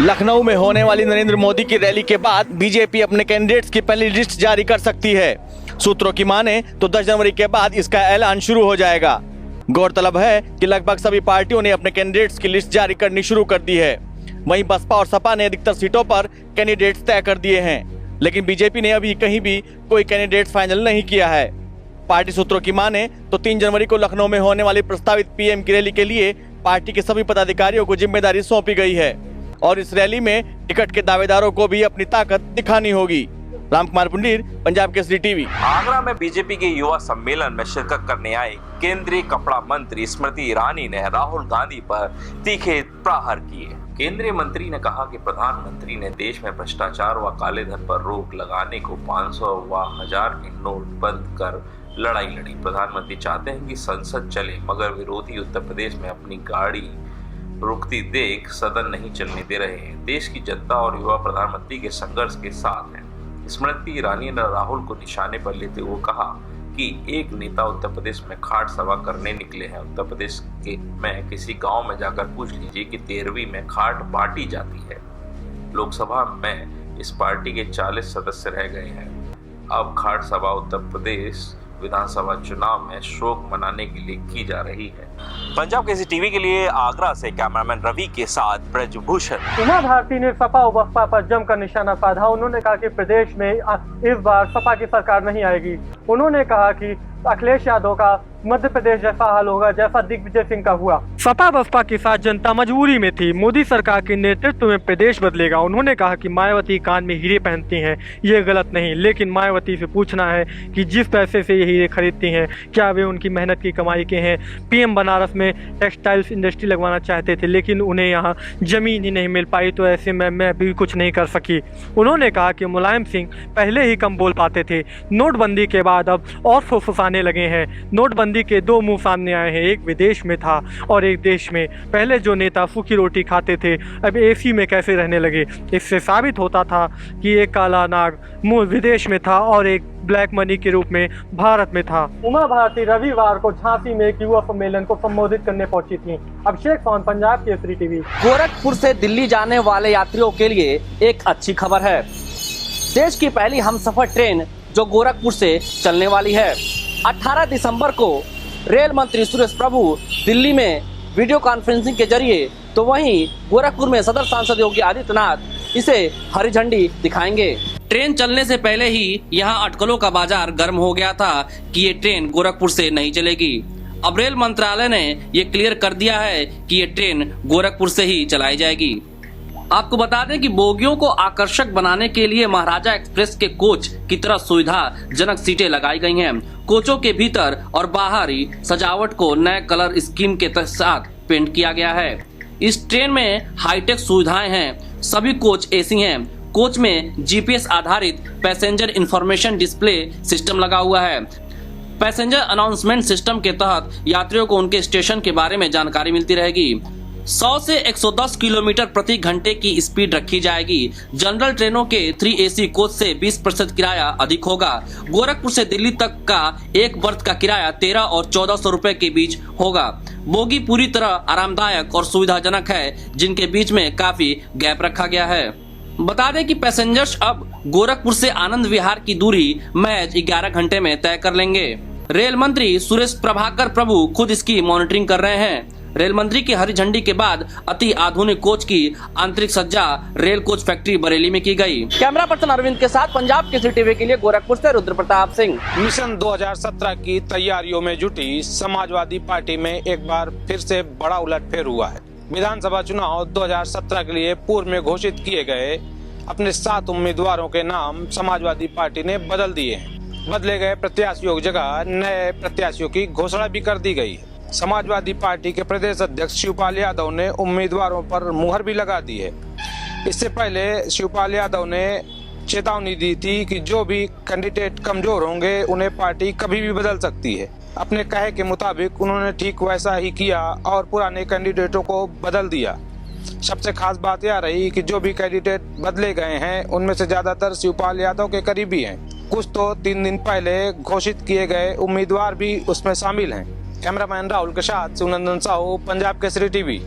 लखनऊ में होने वाली नरेंद्र मोदी की रैली के बाद बीजेपी अपने कैंडिडेट्स की पहली लिस्ट जारी कर सकती है। सूत्रों की माने तो 10 जनवरी के बाद इसका ऐलान शुरू हो जाएगा। गौरतलब है कि लगभग सभी पार्टियों ने अपने कैंडिडेट्स की लिस्ट जारी करनी शुरू कर दी है। वहीं बसपा और सपा ने अधिकतर सीटों पर कैंडिडेट्स तय कर दिए हैं, लेकिन बीजेपी ने अभी कहीं भी कोई कैंडिडेट फाइनल नहीं किया है। पार्टी सूत्रों की माने तो 3 जनवरी को लखनऊ में होने वाली प्रस्तावित पीएम की रैली के लिए पार्टी के सभी पदाधिकारियों को जिम्मेदारी सौंपी गई है और इस रैली में टिकट के दावेदारों को भी अपनी ताकत दिखानी होगी। रामकुमार पुंडीर, पंजाब केसरी टीवी। आगरा में बीजेपी के युवा सम्मेलन में शिरकत करने आए केंद्रीय कपड़ा मंत्री स्मृति ईरानी ने राहुल गांधी पर तीखे प्रहार किए। केंद्रीय मंत्री ने कहा कि प्रधानमंत्री ने देश में भ्रष्टाचार व काले धन पर रोक लगाने को 500 व 1000 के नोट बंद कर लड़ाई लड़ी। प्रधानमंत्री चाहते हैं कि संसद चले, मगर विरोधी उत्तर प्रदेश में अपनी गाड़ी रुकती देख सदन नहीं चलने दे रहे हैं। देश की जनता और युवा प्रधानमंत्री के संघर्ष के साथ हैं। स्मृति ईरानी ने राहुल को निशाने पर लेते हुए कहा कि एक नेता उत्तर प्रदेश में खाट सभा करने निकले हैं। उत्तर प्रदेश में किसी गांव में जाकर पूछ लीजिए कि 13वीं में खाट बांटी जाती है। लोकसभा में इस पार्टी के 40 सदस्य रह गए हैं। अब खाट सभा उत्तर प्रदेश विधानसभा चुनाव में शोक मनाने के लिए की जा रही है। पंजाब केसरी टीवी के लिए आगरा से कैमरामैन रवि के साथ ब्रजभूषण। उमा भारती ने सपा और बसपा पर जमकर निशाना साधा। उन्होंने कहा कि प्रदेश में इस बार सपा की सरकार नहीं आएगी। उन्होंने कहा कि अखिलेश यादव का मध्य प्रदेश जैसा हाल होगा जैसा दिग्विजय सिंह का हुआ। सपा बसपा के साथ जनता मजबूरी में थी। मोदी सरकार के नेतृत्व में प्रदेश बदलेगा। उन्होंने कहा कि मायावती कान में हीरे पहनती हैं, ये गलत नहीं, लेकिन मायावती से पूछना है कि जिस पैसे से ये हीरे खरीदती हैं क्या वे उनकी मेहनत की कमाई के हैं। पीएम बनारस में टेक्सटाइल्स इंडस्ट्री लगवाना चाहते थे, लेकिन उन्हें यहाँ जमीन ही नहीं मिल पाई, तो ऐसे में मैं भी कुछ नहीं कर सकी। उन्होंने कहा कि मुलायम सिंह पहले ही कम बोल पाते थे, नोटबंदी के बाद अब और फुसफुसाने लगे हैं। नोटबंदी के दो मुंह सामने आए हैं, एक विदेश में था और एक देश में। पहले जो नेता सूखी रोटी खाते थे अब एसी में कैसे रहने लगे। इससे साबित होता था कि एक काला नाग विदेश में था और एक ब्लैक मनी के रूप में भारत में था। उमा भारती रविवार को झांसी में एक युवा सम्मेलन को संबोधित करने पहुंची थी। अभिषेक सोन, पंजाब केसरी टीवी। गोरखपुर से दिल्ली जाने वाले यात्रियों के लिए एक अच्छी खबर है। देश की पहली हमसफर ट्रेन जो गोरखपुर से चलने वाली है। 18 दिसंबर को रेल मंत्री सुरेश प्रभु दिल्ली में वीडियो कॉन्फ्रेंसिंग के जरिए तो वहीं गोरखपुर में सदर सांसद योगी आदित्यनाथ इसे हरी झंडी दिखाएंगे। ट्रेन चलने से पहले ही यहाँ अटकलों का बाजार गर्म हो गया था कि ये ट्रेन गोरखपुर से नहीं चलेगी। अब रेल मंत्रालय ने ये क्लियर कर दिया है कि ये ट्रेन गोरखपुर से ही चलाई जाएगी। आपको बता दें कि बोगियों को आकर्षक बनाने के लिए महाराजा एक्सप्रेस के कोच की तरह सुविधाजनक सीटें लगाई गई हैं। कोचों के भीतर और बाहरी सजावट को नए कलर स्कीम के साथ पेंट किया गया है। इस ट्रेन में हाईटेक सुविधाएं हैं। सभी कोच एसी हैं। कोच में जीपीएस आधारित पैसेंजर इंफॉर्मेशन डिस्प्ले सिस्टम लगा हुआ है। पैसेंजर अनाउंसमेंट सिस्टम के तहत यात्रियों को उनके स्टेशन के बारे में जानकारी मिलती रहेगी। 100 से 110 किलोमीटर प्रति घंटे की स्पीड रखी जाएगी। जनरल ट्रेनों के 3 AC कोच से 20% किराया अधिक होगा। गोरखपुर से दिल्ली तक का एक बर्थ का किराया 13 और 1400 रुपए के बीच होगा। बोगी पूरी तरह आरामदायक और सुविधाजनक है, जिनके बीच में काफी गैप रखा गया है। बता दें कि पैसेंजर्स अब गोरखपुर से आनंद विहार की दूरी महज 11 घंटे में तय कर लेंगे। रेल मंत्री सुरेश प्रभाकर प्रभु खुद इसकी मॉनिटरिंग कर रहे हैं। रेल मंत्री की हरी झंडी के बाद अति आधुनिक कोच की आंतरिक सज्जा रेल कोच फैक्ट्री बरेली में की गई। कैमरा पर्सन अरविंद के साथ पंजाब केसरी टीवी के लिए गोरखपुर से रुद्र प्रताप सिंह। मिशन 2017 की तैयारियों में जुटी समाजवादी पार्टी में एक बार फिर से बड़ा उलटफेर हुआ है। विधानसभा चुनाव 2017 के लिए पूर्व में घोषित किए गए अपने 7 उम्मीदवारों के नाम समाजवादी पार्टी ने बदल दिए हैं। बदले गए प्रत्याशियों की जगह नए प्रत्याशियों की घोषणा भी कर दी गई है। समाजवादी पार्टी के प्रदेश अध्यक्ष शिवपाल यादव ने उम्मीदवारों पर मुहर भी लगा दी है। इससे पहले शिवपाल यादव ने चेतावनी दी थी कि जो भी कैंडिडेट कमजोर होंगे उन्हें पार्टी कभी भी बदल सकती है। अपने कहे के मुताबिक उन्होंने ठीक वैसा ही किया और पुराने कैंडिडेटों को बदल दिया। सबसे खास बात यह रही कि जो भी कैंडिडेट बदले गए हैं उनमें से ज्यादातर शिवपाल यादव के करीबी हैं। कुछ तो 3 दिन पहले घोषित किए गए उम्मीदवार भी उसमें शामिल हैं। कैमरामैन राहुल के साथ सुनंदन साहू, पंजाब केसरी टीवी।